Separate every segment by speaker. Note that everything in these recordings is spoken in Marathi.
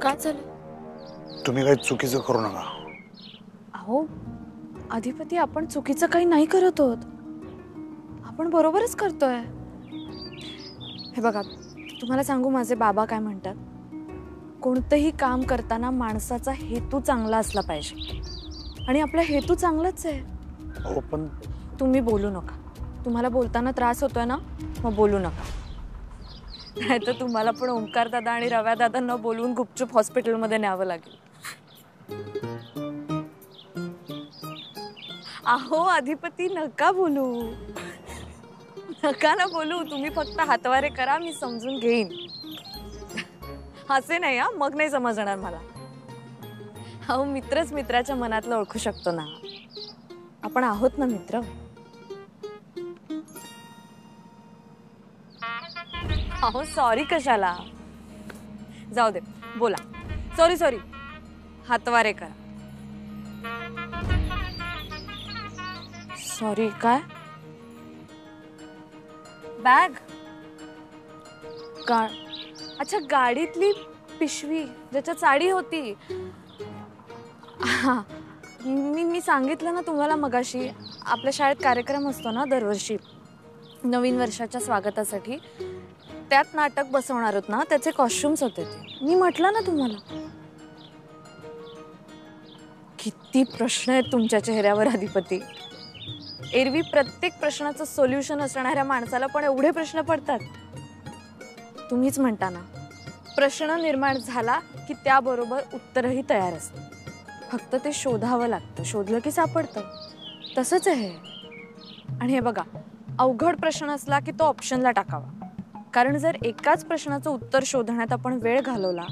Speaker 1: काय झालं?
Speaker 2: तुम्ही काही चुकीचं करू नका.
Speaker 1: अहो अधिपती, आपण चुकीचं काही नाही करत आहोत, आपण बरोबरच करतोय. हे बघा, तुम्हाला सांगू माझे बाबा काय म्हणतात, कोणतंही काम करताना माणसाचा हेतू चांगला असला पाहिजे आणि आपला हेतू चांगलाच आहे.
Speaker 2: हो पण
Speaker 1: तुम्ही बोलू नका. तुम्हाला बोलताना त्रास होतोय ना, मग बोलू नका. नाहीतर तुम्हाला पण ओंकार दादा आणि रव्या दादा न बोलवून गुपचूप हॉस्पिटलमध्ये न्यावं लागेल. अहो अधिपती, नका बोलू, नका ना बोलू. तुम्ही फक्त हातवारे करा, मी समजून घेईन. असे नाही हा, मग नाही समजणार मला. अहो मित्रच मित्राच्या मनातलं ओळखू शकतो ना. आपण आहोत ना मित्र. अहो सॉरी कशाला, जाऊ दे, बोला. सॉरी सॉरी, हातवारे करा. सॉरी काय? बॅग? अच्छा, गाडीतली पिशवी ज्याच्यात साडी होती. हा, मी सांगितलं ना तुम्हाला मगाशी, आपल्या शाळेत कार्यक्रम असतो ना दरवर्षी नवीन वर्षाच्या स्वागतासाठी. त्यात नाटक बसवणार होत ना, त्याचे कॉस्ट्युम्स होते ते. मी म्हटलं ना तुम्हाला. किती प्रश्न आहेत तुमच्या चेहऱ्यावर अधिपती. एरवी प्रत्येक प्रश्नाचं सोल्युशन असणाऱ्या माणसाला पण एवढे प्रश्न पडतात. तुम्हीच म्हणता ना, प्रश्न निर्माण झाला की त्याबरोबर उत्तरही तयार असतं, फक्त ते शोधावं लागतं. शोधलं की सापडतं. तसंच आहे. आणि हे बघा, अवघड प्रश्न असला की तो ऑप्शनला टाकावा, कारण जर एकाच प्रश्नाचं उत्तर शोधण्यात आपण वेळ घालवला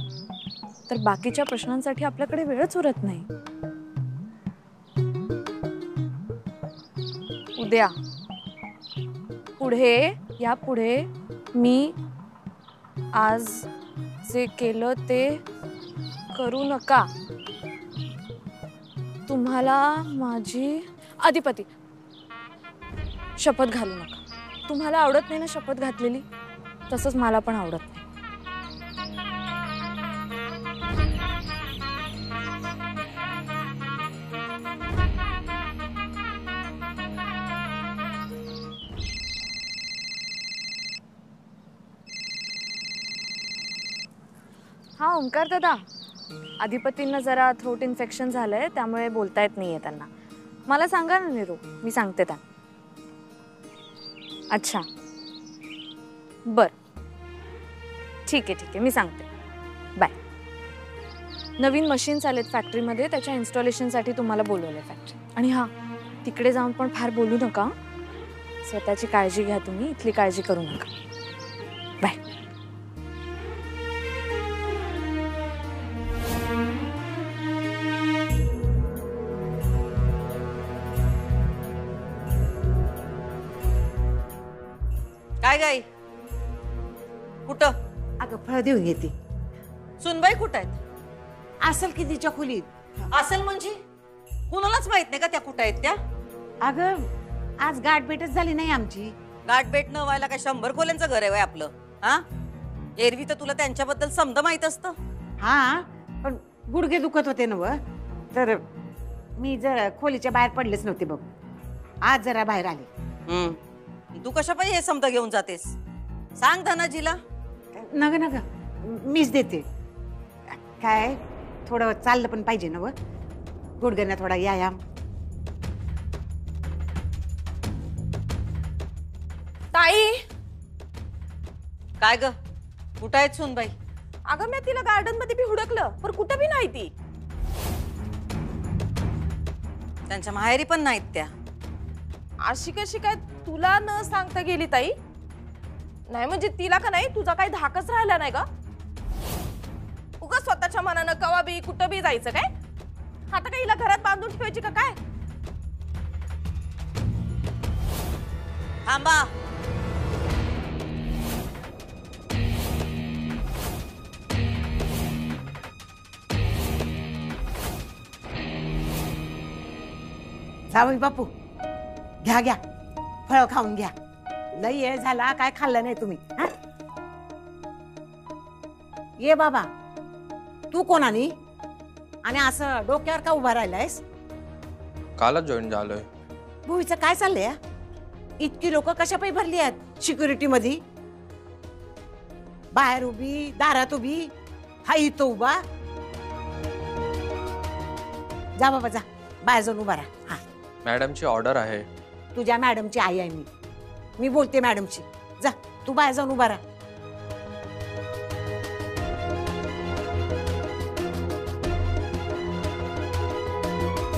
Speaker 1: तर बाकीच्या प्रश्नांसाठी आपल्याकडे वेळच उरत नाही. उद्या पुढे या पुढे मी आज जे केलं ते करू नका. तुम्हाला माझी अधिपती शपथ घालू नका. तुम्हाला आवडत नाही ना शपथ घातलेली, तसंच मला पण आवडत नाही. हा ओंकार दादा, अधिपतींना जरा थ्रोट इन्फेक्शन झालंय, त्यामुळे बोलता येत नाहीये त्यांना. मला सांगा ना निरू, मी सांगते त्यांना. अच्छा बर, ठीक आहे, मी सांगते. बाय. नवीन मशीन्स आलेत फॅक्टरीमध्ये, त्याच्या इन्स्टॉलेशनसाठी तुम्हाला बोलवलंय फॅक्टरी. आणि हा, तिकडे जाऊन पण फार बोलू नका. स्वतःची काळजी घ्या तुम्ही, इथली काळजी करू नका. बाय.
Speaker 3: काय गाई कुठं?
Speaker 4: अगं फळ देऊन येते.
Speaker 3: सुनबाई कुठं आहेत?
Speaker 4: असेल की तिच्या खोलीत.
Speaker 3: असेल म्हणजे कुणालाच माहित नाही का त्या कुठं आहेत त्या?
Speaker 4: अगं आज गाठभेटच झाली नाही आमची.
Speaker 3: गाठभेट न व्हायला काय 100 खोल्यांचं घर आहे वय आपलं? हा, एरवी तर तुला त्यांच्याबद्दल समज माहित असतं.
Speaker 4: हा, पण गुडघे दुखत होते ना व, तर मी जरा खोलीच्या बाहेर पडलेच नव्हते बघ. आज जरा बाहेर आले.
Speaker 3: तू कशा पाहिजे हे समजा घेऊन जातेस? सांग धनाजीला.
Speaker 4: नग नग, मीच देते. काय थोडं चाललं पण पाहिजे ना व, गुडघ्यांना थोडा व्यायाम.
Speaker 5: ताई,
Speaker 3: काय ग, कुठं आहेत सुनबाई?
Speaker 5: अगं मी तिला गार्डन मध्ये बी हुडकलं, पण कुठं बी नाही ती.
Speaker 3: त्यांच्या माहेरी पण नाहीत त्या.
Speaker 5: अशी कशी काय तुला न सांगता गेली ताई? नाही म्हणजे तिला का नाही तुझा काही धाकच राहिला नाही का? उगा स्वतःच्या मनानं कवा बी कुठं बी जायचं काय? आता काही हिला घरात बांधून ठेवायची का काय?
Speaker 3: थांबा.
Speaker 4: जावई बापू, घ्या घ्या, फळ खाऊन घ्या. लई वेळ झाला, काय खाल्लं नाही तुम्ही. हा, ये बाबा. तू कोणानी आणि असं डोक्यावर का उभा राहिलायस?
Speaker 6: कालच जॉईन झालोय.
Speaker 4: भुईचं काय चाललंय हा? इतकी लोक कशा पायी भरली आहेत सिक्युरिटी मध्ये? बाहेर उभी, दारात उभी, हा इथं उभा. जा बाबा जा, बाहेर जाऊन उभा राहा. हा,
Speaker 6: मॅडमची ऑर्डर आहे.
Speaker 4: तुझ्या मॅडमची आई आहे मी बोलते मॅडमची. जा तू बाहेर जाऊन उभा राहा.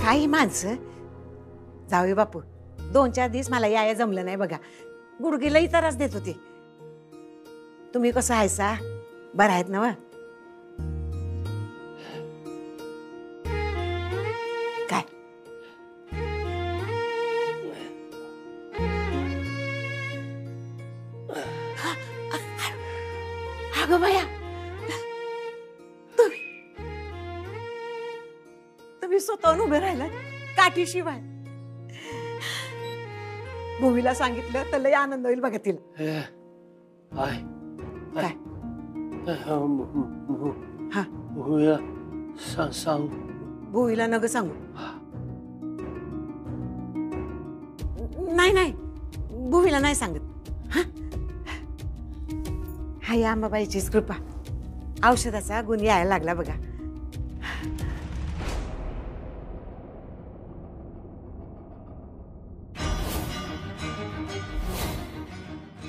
Speaker 4: काही माणसं जावे बापू, 2-4 दिवस मला याय जमलं नाही बघा. गुडघेलाही त्रास देत होते. तुम्ही कसं आहेसा? बरं आहेत ना व? काय अगं बाया, तुम्ही स्वतःहून उभे राहिला काठीशिवाय. भूमीला सांगितलं तर लय आनंद होईल बघा तिला. काय हा
Speaker 2: सांग.
Speaker 4: भूमीला नग सांगू. नाही भूमीला नाही सांगत. हाय अंबाबाईचीच कृपा. औषधाचा गुण यायला लागला बघा.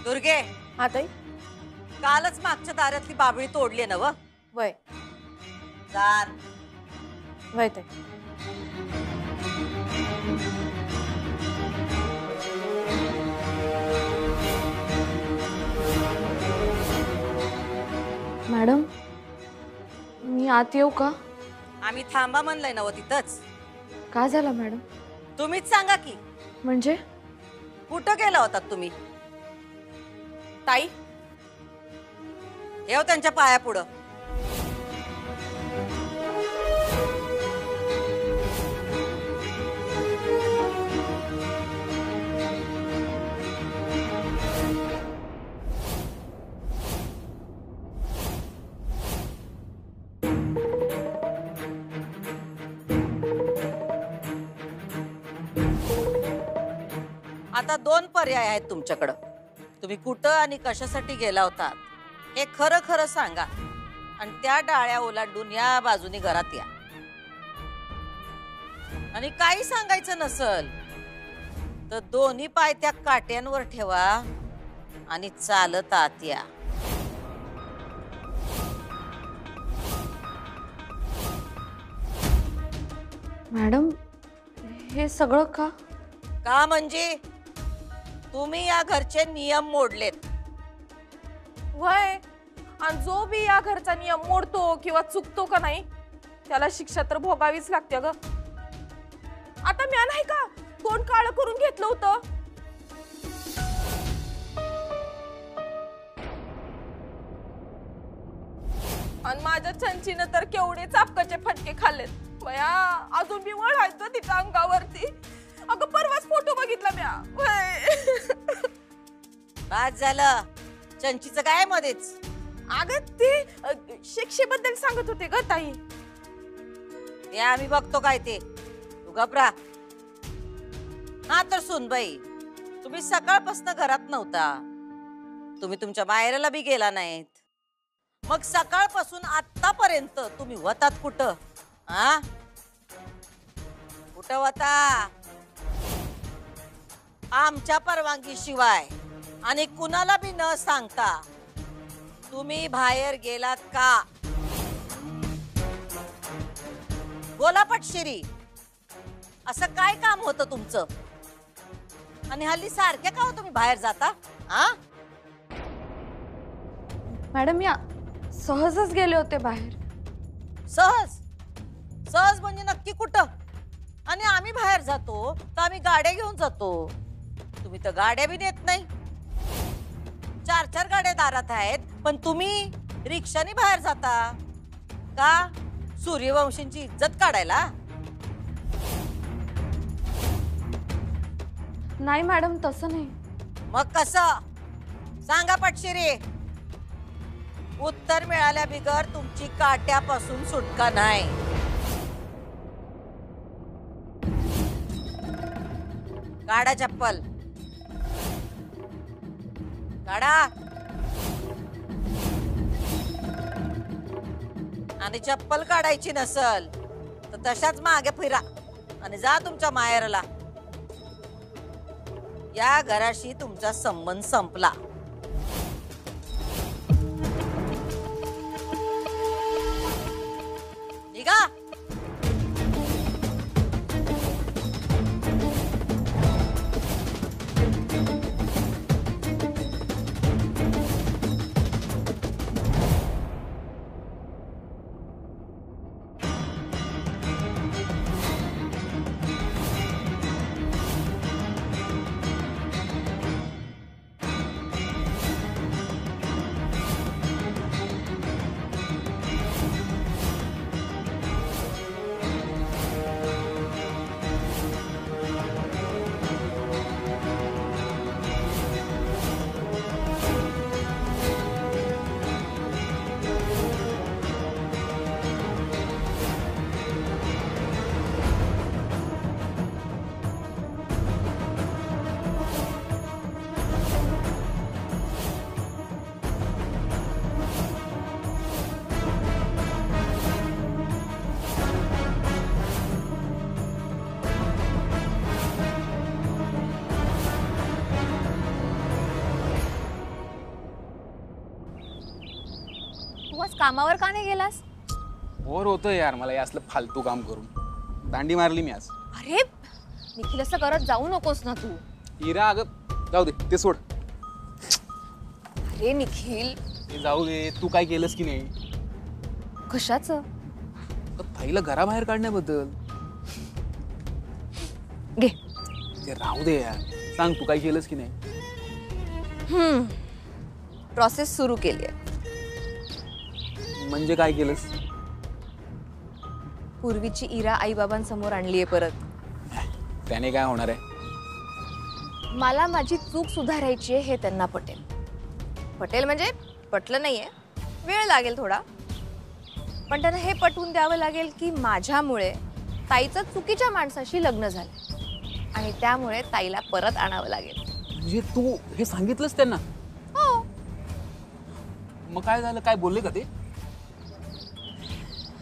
Speaker 3: दुर्गे,
Speaker 5: हा ताई.
Speaker 3: कालच मागच्या दारातली बाबळी तोडली ना व?
Speaker 5: वय
Speaker 3: जार
Speaker 5: वय ताई.
Speaker 1: मॅडम, मी आत येऊ का?
Speaker 3: आम्ही थांबा म्हणलंय ना व तिथंच.
Speaker 1: काय झालं मॅडम?
Speaker 3: तुम्हीच सांगा की
Speaker 1: म्हणजे
Speaker 3: कुठं गेला होतात तुम्ही?
Speaker 5: ताई,
Speaker 3: येऊ त्यांच्या पाया पुढं. आता 2 पर्याय आहेत तुमच्याकडं. तुम्ही कुठं आणि कशासाठी गेला होतात हे खरं खरं सांगा आणि त्या डाळ्या ओलांडून या बाजूनी घरात या. आणि काही सांगायचं नसल तर दोन्ही पाय त्या काट्यांवर ठेवा आणि चालत आत या.
Speaker 1: मॅडम, हे सगळं का?
Speaker 3: का म्हणजे तुम्ही या घरचे नियम मोडलेत.
Speaker 5: वय, आणि जो बी या घरचा नियम मोडतो किंवा चुकतो का नाही त्याला शिक्षा तर भोगावीच लागते ग. आता म्या नाही का तोंड काळ करून घेतलं होतं. आणि माझ्या चंचीनं तर केवढे चापकाचे फटके खाल्लेत. वया, अजून बी वळायचं तिच्या अंगावरती. अगं परवाच फोटो बघितला म्या.
Speaker 3: बाद झालं. चंचीचं काय मध्येच?
Speaker 5: अगं ते शिक्षेबद्दल सांगत होते ग ताई.
Speaker 3: ते आम्ही बघतो काय ते. तू घबरा. हा तर सुनबाई, तुम्ही सकाळपासून घरात नव्हता. तुम्ही तुमच्या माहेराला बी गेला नाहीत. मग सकाळपासून आतापर्यंत तुम्ही होतात कुठं? हा, कुठं होता? आमच्या परवानगी शिवाय आणि कुणाला बी न सांगता तुम्ही बाहेर गेलात का? बोला पटशिरी. असं काय काम होतं तुमचं? आणि हल्ली सारखे का हो तुम्ही बाहेर जाता? हा,
Speaker 1: मॅडम, मी सहजच गेले होते बाहेर.
Speaker 3: सहज सहज म्हणजे नक्की कुठं? आणि आम्ही बाहेर जातो तर आम्ही गाड्या घेऊन जातो. तुम्ही तर गाड्या बी नेत नाही. 4-4 गाड्या दारात आहेत, पण तुम्ही रिक्षाने बाहेर जाता का? सूर्यवंशींची इज्जत काढायला?
Speaker 1: नाही मॅडम, तसं नाही.
Speaker 3: मग कसं? सांगा पटशिरी. उत्तर मिळाल्या बिगर तुमची काट्यापासून सुटका नाही. काढा चप्पल, काढा. आणि चप्पल काढायची नसल तर तशाच मागे फिरा आणि जा तुमच्या माहेरला. या घराशी तुमचा संबंध संपला. निघा.
Speaker 1: तू आज कामावर का नाही गेलास?
Speaker 7: बोर होतं यार मला हे असलं फालतू काम करून. दांडी मारली मी आज.
Speaker 1: अरे निखिल, असं करत जाऊ नकोस ना तू.
Speaker 7: हिरा अगं जाऊ दे ते सोड.
Speaker 1: अरे निखिल,
Speaker 7: ते जाऊ दे. तू काय केलंस की नाही?
Speaker 1: कशाचं?
Speaker 7: पहिलं घराबाहेर काढण्याबद्दल.
Speaker 1: घे.
Speaker 7: ते राहू दे यार. सांग तू काय केलंस की नाही?
Speaker 1: प्रोसेस सुरू केली आहे.
Speaker 7: म्हणजे काय केलंस?
Speaker 1: पूर्वीची इरा आईबाबांसमोर आणलीये परत.
Speaker 7: त्याने काय होणार आहे?
Speaker 1: मला माझी चूक सुधारायची आहे हे त्यांना पटेल. पटेल म्हणजे पटलं नाहीये, वेळ लागेल थोडा, पण त्यांना हे पटवून द्यावं लागेल की माझ्यामुळे ताईचं चुकीच्या माणसाशी लग्न झालं आणि त्यामुळे ताईला परत आणावं लागेल.
Speaker 7: म्हणजे तू हे सांगितलंस त्यांना?
Speaker 1: हो.
Speaker 7: मग काय झालं? काय बोलले का ते?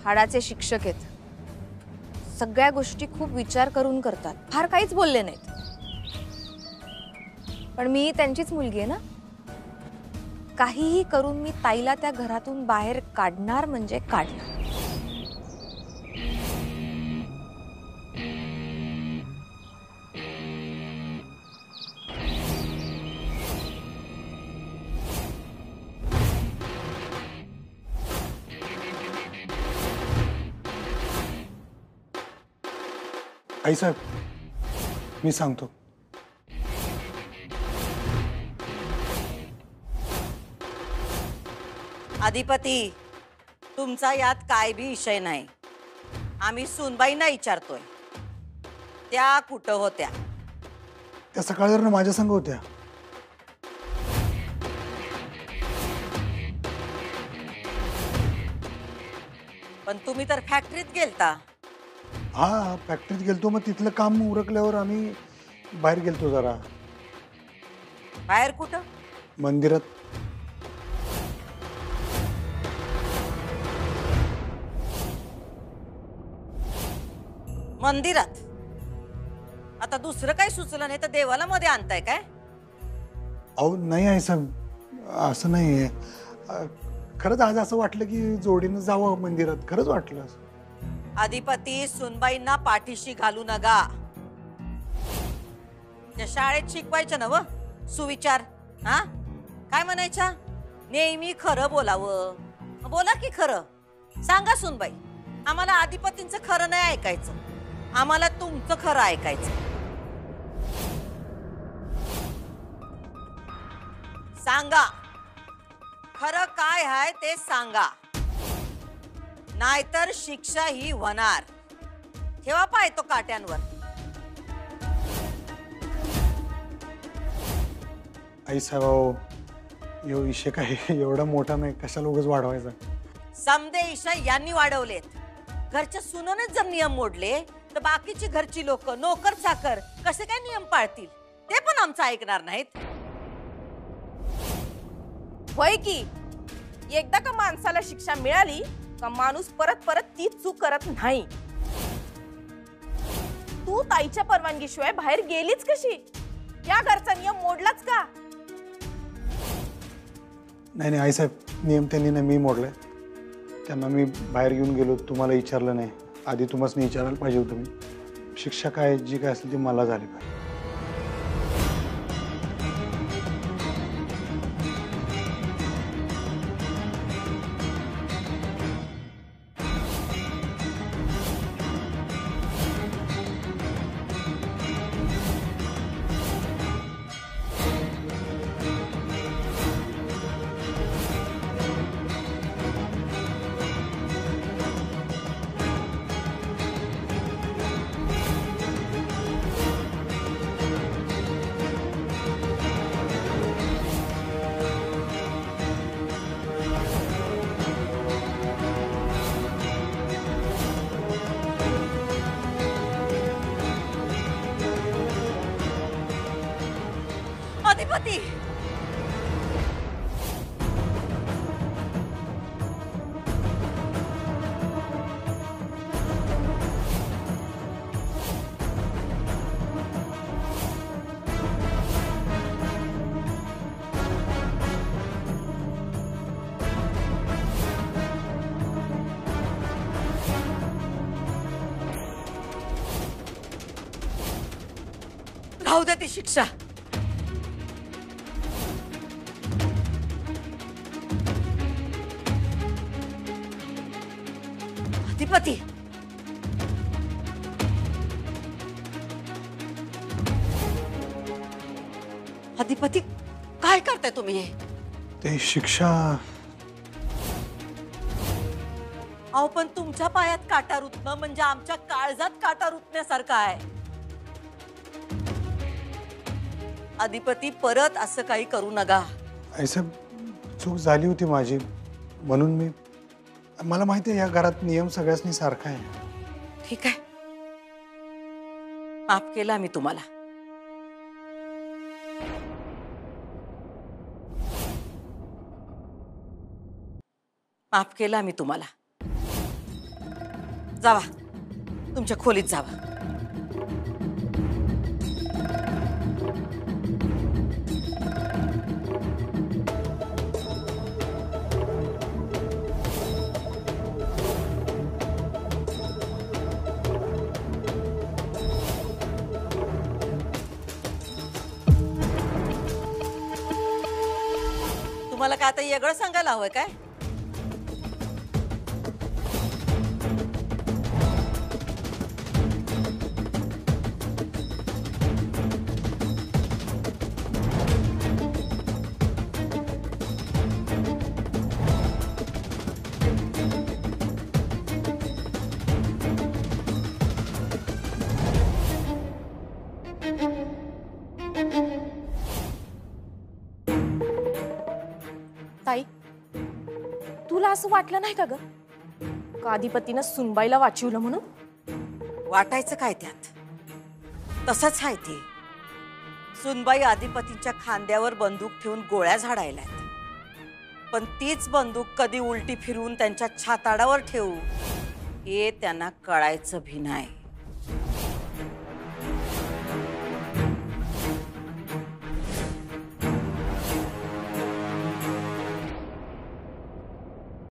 Speaker 1: हाडाचे शिक्षक आहेत, सगळ्या गोष्टी खूप विचार करून करतात. फार काहीच बोलले नाहीत, पण मी त्यांचीच मुलगी आहे ना. काहीही करून मी ताईला त्या घरातून बाहेर काढणार म्हणजे काढणार.
Speaker 2: आईसाहेब, मी सांगतो.
Speaker 3: अधिपती, तुमचा यात काय बी विषय नाही. आम्ही सूनबाईंना विचारतोय, त्या कुठं होत्या?
Speaker 2: त्या सकाळी जर माझ्या संग होत्या.
Speaker 3: पण तुम्ही तर फॅक्टरीत गेलता.
Speaker 2: हा, फॅक्टरीत गेलतो. मग तिथलं काम उरकल्यावर आम्ही बाहेर गेलतो जरा.
Speaker 3: बाहेर कुठं?
Speaker 2: मंदिरात.
Speaker 3: मंदिरात? आता दुसरं काही सुचलं नाही तर देवाला मध्ये आणताय काय?
Speaker 2: अहो नाही आईसाहेब, असं नाही. खरंच आज असं वाटलं की जोडीनं जावं मंदिरात. खरंच वाटलं असं.
Speaker 3: अधिपती, सुनबाईंना पाठीशी घालू नका. त्या शाळेत शिकवायचं ना व सुविचार. हा, काय म्हणायच्या? नेहमी खरं बोलावं. बोला की खरं. सांगा सुनबाई, आम्हाला अधिपतींचं खरं नाही ऐकायचं, आम्हाला तुमचं खरं ऐकायचं. सांगा, खरं काय आहे ते सांगा, नाहीतर शिक्षा ही होणार. ठेवा पाय तो काट्यांवर.
Speaker 2: आईसाहेब, यो विषय काय एवढा मोठा नाही, कशाला उगाच वाढवायचा.
Speaker 3: समदे ईशा यांनी वाढवलेत. घरच्या सुननेच जर नियम मोडले तर बाकीची घरची लोक नोकर चाकर कसे काय नियम पाळतील? ते पण आमचं ऐकणार नाहीत.
Speaker 5: होय की एकदा का माणसाला शिक्षा मिळाली का माणूस परत परत तीच चूक करत नाही. तू ताईच्या परवानगीशिवाय बाहेर गेलीच कशी? या घरचा नियम मोडलाच का?
Speaker 2: नाही नाही आईसाहेब, नियम त्यांनी नाही, मी मोडलाय. त्यांना मी बाहेर घेऊन गेलो, तुम्हाला विचारलं नाही. आधी तुम्हाला विचारायला पाहिजे होतं. मी शिक्षा काय जी काय असेल ती मला झाली पाहिजे.
Speaker 3: अधिपती, राहू दे ती शिक्षा. अधिपती, अधिपती काय करताय तुम्ही हे?
Speaker 2: ते शिक्षा
Speaker 3: अहो पण तुमच्या पायात काटा रुतणं म्हणजे आमच्या काळजात काटा रुतण्यासारखं आहे. अधिपती परत असं काही करू नका.
Speaker 2: आईसाहेब, चूक झाली होती माझी, म्हणून मला माहिती आहे या घरात नियम सगळ्यांनी सारखा आहे.
Speaker 3: ठीक आहे, माफ केला मी तुम्हाला. माफ केला मी तुम्हाला. जावा, तुमच्या खोलीत जावा. तुम्हाला काय आता वेगळं सांगायला हवंय काय?
Speaker 5: ताई, तुला असं वाटलं नाही का ग का अधिपतीनं सुनबाईला वाचवलं म्हणून?
Speaker 3: वाटायचं काय त्यात? तसंच आहे ते. सुनबाई अधिपतीच्या खांद्यावर बंदूक ठेवून गोळ्या झाडायल्यात, पण तीच बंदूक कधी उलटी फिरवून त्यांच्या छाताडावर ठेवू हे त्यांना कळायचं भी नाही.